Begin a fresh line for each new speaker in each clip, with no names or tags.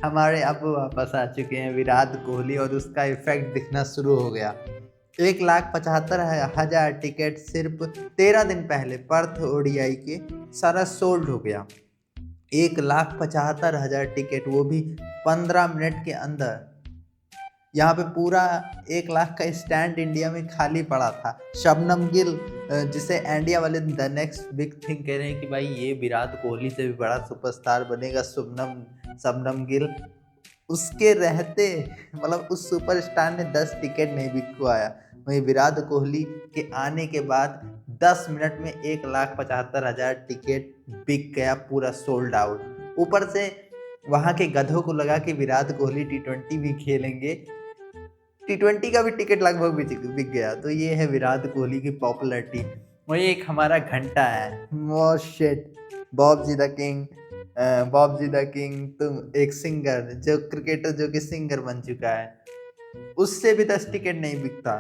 हमारे अब वापस आ चुके हैं विराट कोहली और उसका इफेक्ट दिखना शुरू हो गया। 1,75,000 टिकट सिर्फ 13 दिन पहले पर्थ ओडीआई के सारा सोल्ड हो गया। 1,75,000 टिकट, वो भी 15 मिनट के अंदर। यहाँ पे पूरा 1 लाख का स्टैंड इंडिया में खाली पड़ा था। शबनम गिल, जिसे इंडिया वाले द नेक्स्ट बिग थिंग कह रहे हैं कि भाई ये विराट कोहली से भी बड़ा सुपरस्टार बनेगा, शबनम गिल, उसके रहते मतलब उस सुपरस्टार ने 10 टिकट नहीं बिक पाया। वहीं विराट कोहली के आने के बाद 10 मिनट में 1,75,000 टिकट बिक गया, पूरा सोल्ड आउट। ऊपर से वहां के गधों को लगा कि विराट कोहली T20 भी खेलेंगे, T20 का भी टिकट लगभग बिक गया। तो ये है विराट कोहली की पॉपुलैरिटी। वही एक हमारा घंटा है, shit, Bob ji the king. Bob ji the king, तुम एक सिंगर, जो क्रिकेटर जो कि सिंगर बन चुका है, उससे भी 10 टिकट नहीं बिकता।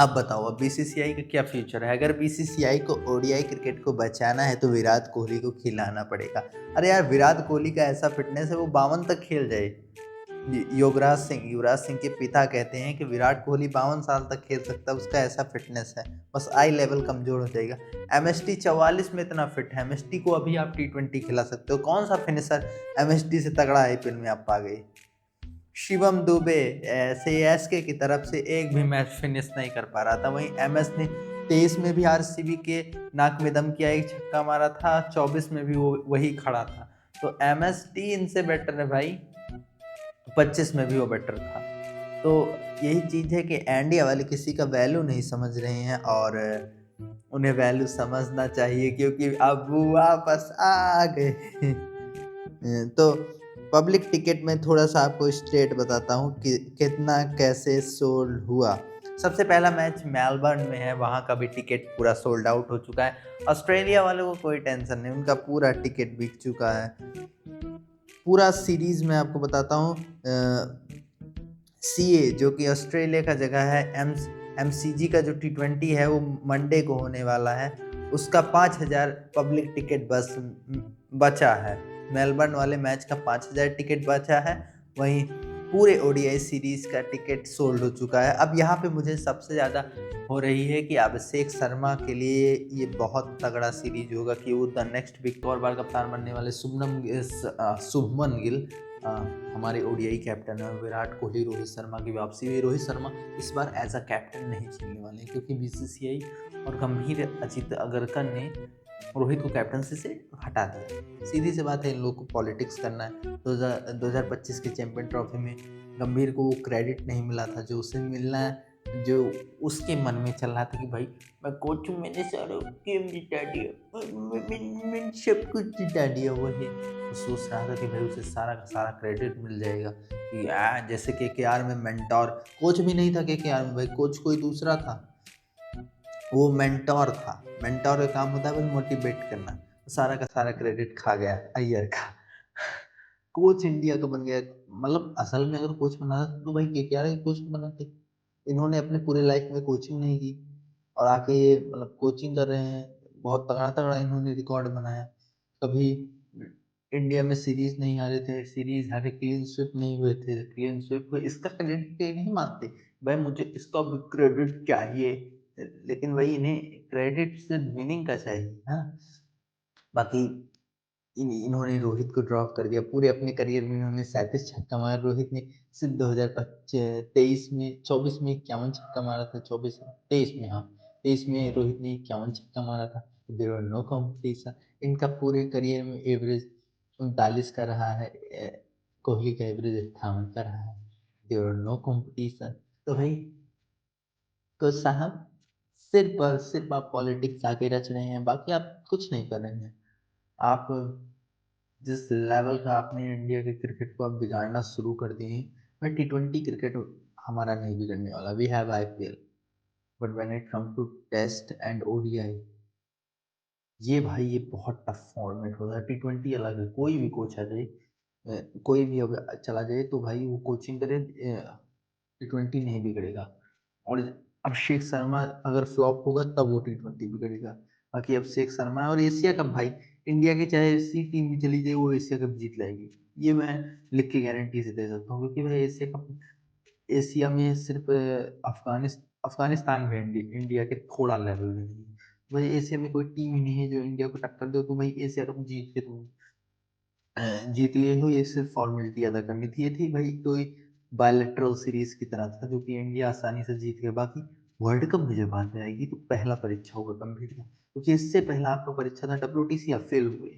अब बताओ, अब बीसीसीआई का क्या फ्यूचर है? अगर बीसीसीआई को ओडीआई क्रिकेट को बचाना है तो विराट कोहली को खिलाना पड़ेगा। अरे यार, विराट कोहली का ऐसा फिटनेस है, वो 52 तक खेल जाए। युवराज सिंह के पिता कहते हैं कि विराट कोहली 52 साल तक खेल सकता है, उसका ऐसा फिटनेस है, बस आई लेवल कमजोर हो जाएगा। एमएसटी 44 में इतना फिट है, एमएसटी को अभी आप T20 खिला सकते हो। कौन सा फिनिशर एमएसटी से तगड़ा आईपीएल में आप पा गए? शिवम दुबे सीएसके की तरफ से एक भी मैच फिनिश नहीं कर पा रहा था। वहीं एमएस ने 23 में भी आरसीबी के नाक में दम किया, एक छक्का मारा था, 24 में भी वो वही खड़ा था। तो एमएसटी इनसे बेटर है भाई, 25 में भी वो बेटर था। तो यही चीज़ है कि इंडिया वाले किसी का वैल्यू नहीं समझ रहे हैं, और उन्हें वैल्यू समझना चाहिए, क्योंकि अब वो वापस आ गए। तो पब्लिक टिकट में थोड़ा सा आपको स्टेट बताता हूँ कि कितना कैसे सोल्ड हुआ। सबसे पहला मैच मेलबर्न में है, वहाँ का भी टिकट पूरा सोल्ड आउट हो चुका है। ऑस्ट्रेलिया वालों को कोई टेंशन नहीं, उनका पूरा टिकट बिक चुका है। पूरा सीरीज में आपको बताता हूँ, सीए जो कि ऑस्ट्रेलिया का जगह है, एमसीजी का जो T20 है वो मंडे को होने वाला है, उसका 5,000 पब्लिक टिकट बस बचा है। मेलबर्न वाले मैच का 5,000 टिकट बचा है। वहीं पूरे ओडीआई सीरीज का टिकट सोल्ड हो चुका है। अब यहाँ पे मुझे सबसे ज़्यादा हो रही है कि अभिषेक शर्मा के लिए ये बहुत तगड़ा सीरीज होगा कि वो द नेक्स्ट बिग और बार कप्तान बनने वाले शुभमन गिल, हमारे ओडीआई कैप्टन है। विराट कोहली, रोहित शर्मा की वापसी हुई। रोहित शर्मा इस बार एज अ कैप्टन नहीं खेलने वाले, क्योंकि बीसीसीआई और गंभीर अजित अगरकर ने रोहित को कैप्टनसी से हटा दिया। सीधी सी बात है, इन लोगों को पॉलिटिक्स करना है। 2025 के चैंपियन ट्रॉफी में गंभीर को वो क्रेडिट नहीं मिला था जो उसे मिलना है, जो उसके मन में चल रहा था कि भाई मैं कोच हूँ, मैंने सारा गेम जिता दिया, मैंने सब कुछ जिता दिया। वही तो सोच रहा था कि भाई उसे सारा का सारा क्रेडिट मिल जाएगा कि जैसे केकेआर में मेंटोर कोच भी नहीं था, केकेआर में भाई कोच कोई दूसरा था, वो मेंटोर था। मेंटोर का काम होता है बस मोटिवेट करना, सारा का सारा क्रेडिट खा गया अय्यर का। कोच इंडिया का बन गया। मतलब असल में अगर कोच बना तो भाई केकेआर के कोच बनाते। इन्होंने अपने पूरे लाइफ में कोचिंग नहीं की और आके ये मतलब कोचिंग कर रहे हैं। बहुत तगड़ा तगड़ा इन्होंने रिकॉर्ड बनाया। कभी इंडिया में सीरीज नहीं हारे थे, सीरीज हारे, क्लीन स्वीप नहीं हुए थे, क्लीन स्वीप हुए, इसका क्रेडिट नहीं मानते भाई, मुझे इसका भी क्रेडिट चाहिए। लेकिन भाई इन्हें क्रेडिट सिर्फ विनिंग का चाहिए। हाँ, बाकी इन्होंने रोहित को ड्रॉप कर दिया। पूरे अपने करियर में इन्होंने 37 छक्का मारा। रोहित ने सिर्फ 2023 में 24 में 51 छक्का मारा था। 24 23 में, हाँ 23 में रोहित ने 51 छक्का मारा था। There were no competition. इनका पूरे करियर में एवरेज 39 का रहा है, कोहली का एवरेज 58 का रहा है। There were no competition. तो भाई कोच साहब, सिर्फ और सिर्फ आप पॉलिटिक्स आके रच रहे हैं, बाकी आप कुछ नहीं कर रहे हैं। आप जिस लेवल का आपने इंडिया के क्रिकेट को आप बिगाड़ना शुरू कर दिए हैं, मैं T20 क्रिकेट हमारा नहीं बिगड़ने वाला। We have IPL, but when it come to test and ODI, ये भाई ये बहुत टफ फॉर्मेट होता है। T20 अलग है, कोई भी कोच आ जाए, कोई भी अगर चला जाए तो भाई वो कोचिंग करे, T20 नहीं बिगड़ेगा। और अभिषेक शर्मा अगर फ्लॉप होगा तब वो T20 बिगड़ेगा। बाकी अभिषेक शर्मा और एशिया कप भाई, इंडिया की चाहे सी टीम भी चली जाए, वो एशिया कप जीत लाएगी। ये मैं लिख के गारंटी से दे सकता हूँ, क्योंकि भाई एशिया कप, एशिया में सिर्फ अफगानिस्तान में इंडिया के थोड़ा लेवल में नहीं है। भाई एशिया में कोई टीम ही नहीं है जो इंडिया को टक्कर दे, तो भाई एशिया कप जीत के तुम जीत लिए हो, ये सिर्फ फॉर्मेलिटी अदा करनी थी। ये थी भाई कोई बायलैटरल सीरीज की तरह था, जो कि इंडिया आसानी से जीत गया। बाकी वर्ल्ड कप में जब बात आएगी तो पहला परीक्षा होगा गंभीर का, क्योंकि इससे पहला आपका परीक्षा था WTC, आप फेल हुए।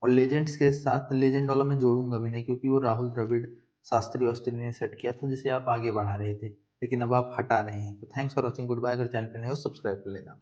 और लेजेंड्स के साथ लेजेंड वाला मैं जोड़ूंगा भी नहीं, क्योंकि वो राहुल द्रविड़, शास्त्री वास्त्री ने सेट किया था, जिसे आप आगे बढ़ा रहे थे, लेकिन अब आप हटा रहे हैं। तो thanks for watching, good bye. अगर चैनल पे नए हो सब्सक्राइब कर लेना।